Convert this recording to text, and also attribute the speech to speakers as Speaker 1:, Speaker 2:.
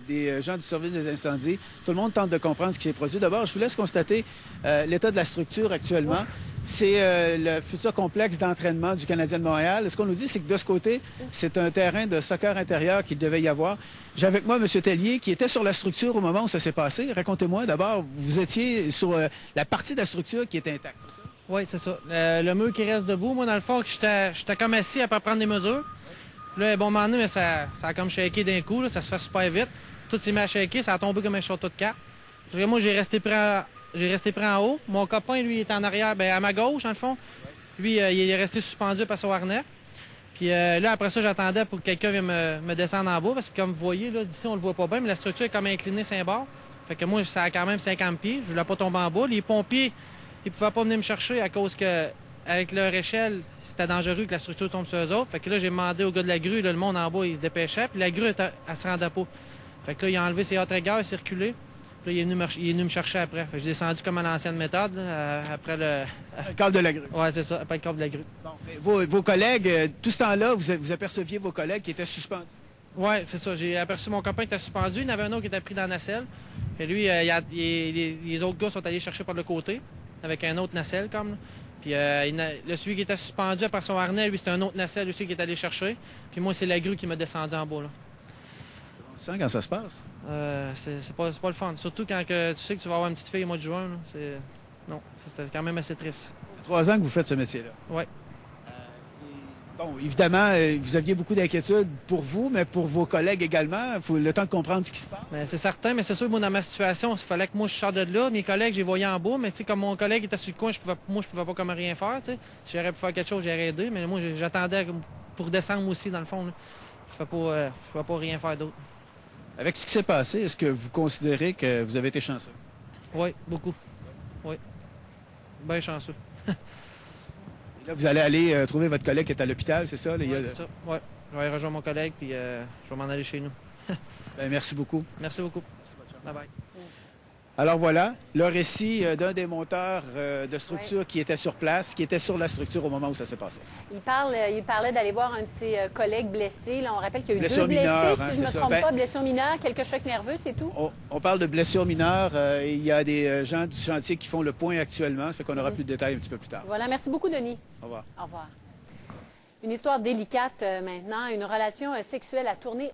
Speaker 1: Des gens du service des incendies. Tout le monde tente de comprendre ce qui s'est produit. D'abord, je vous laisse constater l'état de la structure actuellement. C'est le futur complexe d'entraînement du Canadien de Montréal. Ce qu'on nous dit, c'est que de ce côté, c'est un terrain de soccer intérieur qu'il devait y avoir. J'ai avec moi M. Tellier, qui était sur la structure au moment où ça s'est passé. Racontez-moi d'abord, vous étiez sur la partie de la structure qui était intacte.
Speaker 2: Oui, c'est ça. Le mur qui reste debout. Moi, dans le fond, j'étais comme assis après prendre des mesures. Puis là, bon moment donné, mais ça a comme shaké d'un coup. Là, ça se fait super vite. Tout s'est mis à shaker. Ça a tombé comme un château de cartes. Moi, j'ai resté pris en haut. Mon copain, lui, il était en arrière, à ma gauche, dans le fond. Lui, il est resté suspendu par son harnais. Puis là, après ça, j'attendais pour que quelqu'un vienne me descendre en bas. Parce que comme vous voyez, là, d'ici, on le voit pas bien, mais la structure est comme inclinée sur un bord. Fait que moi, ça a quand même 50 pieds. Je voulais pas tomber en bas. Les pompiers, ils pouvaient pas venir me chercher à cause que, avec leur échelle, c'était dangereux que la structure tombe sur eux autres. Fait que là, j'ai demandé au gars de la grue, là, le monde en bas, il se dépêchait. Puis la grue, elle se rendait pas. Fait que là, il a enlevé ses outriggers, il a circulé. Puis là, il est venu me chercher après. Fait que j'ai descendu comme à l'ancienne méthode, là, après le...
Speaker 1: Le câble de la grue.
Speaker 2: Oui, c'est ça, après le câble de la grue.
Speaker 1: Bon, vos collègues, tout ce temps-là, vous aperceviez vos collègues qui étaient suspendus.
Speaker 2: Oui, c'est ça. J'ai aperçu mon copain qui était suspendu. Il y en avait un autre qui était pris dans la nacelle. Et lui, les autres gars sont allés chercher par le côté, avec un autre nacelle, comme. Là. Puis celui qui était suspendu par son harnais, lui, c'était un autre nacelle aussi qui est allé chercher. Puis moi, c'est la grue qui m'a descendu en bas, là.
Speaker 1: Tu sens quand ça se passe?
Speaker 2: C'est pas le fun. Surtout quand tu sais que tu vas avoir une petite fille au mois de juin, là. Non, c'était quand même assez triste.
Speaker 1: Ça fait 3 ans que vous faites ce métier-là.
Speaker 2: Oui.
Speaker 1: Bon, évidemment, vous aviez beaucoup d'inquiétudes pour vous, mais pour vos collègues également. Il faut le temps de comprendre ce qui se passe.
Speaker 2: C'est certain, mais c'est sûr, moi, dans ma situation, il fallait que moi, je sorte de là. Mes collègues, je les voyais en bas, mais tu sais, comme mon collègue était sur le coin, je pouvais pas comme rien faire, tu sais. Si j'aurais pu faire quelque chose, j'aurais aidé, mais moi, j'attendais pour descendre aussi, dans le fond, là. Je pouvais pas rien faire d'autre.
Speaker 1: Avec ce qui s'est passé, est-ce que vous considérez que vous avez été chanceux?
Speaker 2: Oui, beaucoup. Oui. Bien chanceux.
Speaker 1: Et là, vous allez aller trouver votre collègue qui est à l'hôpital, c'est ça?
Speaker 2: Oui, c'est ça. Oui. Je vais aller rejoindre mon collègue, puis je vais m'en aller chez nous.
Speaker 1: Bien, merci beaucoup.
Speaker 2: Merci beaucoup. Bye bye.
Speaker 1: Alors voilà, le récit d'un des monteurs de structure qui était sur place, qui était sur la structure au moment où ça s'est passé.
Speaker 3: Il parlait d'aller voir un de ses collègues blessés. Là, on rappelle qu'il y a eu
Speaker 1: Blessure
Speaker 3: 2 blessés,
Speaker 1: mineure,
Speaker 3: si
Speaker 1: hein,
Speaker 3: je ne me
Speaker 1: c'est ça.
Speaker 3: trompe pas. Blessure mineure, quelques chocs nerveux, c'est tout?
Speaker 1: On parle de blessures mineures. Il y a des gens du chantier qui font le point actuellement. Ça fait qu'on aura plus de détails un petit peu plus tard.
Speaker 3: Voilà, merci beaucoup, Denis.
Speaker 1: Au revoir.
Speaker 3: Au revoir. Une histoire délicate maintenant, une relation sexuelle a tourné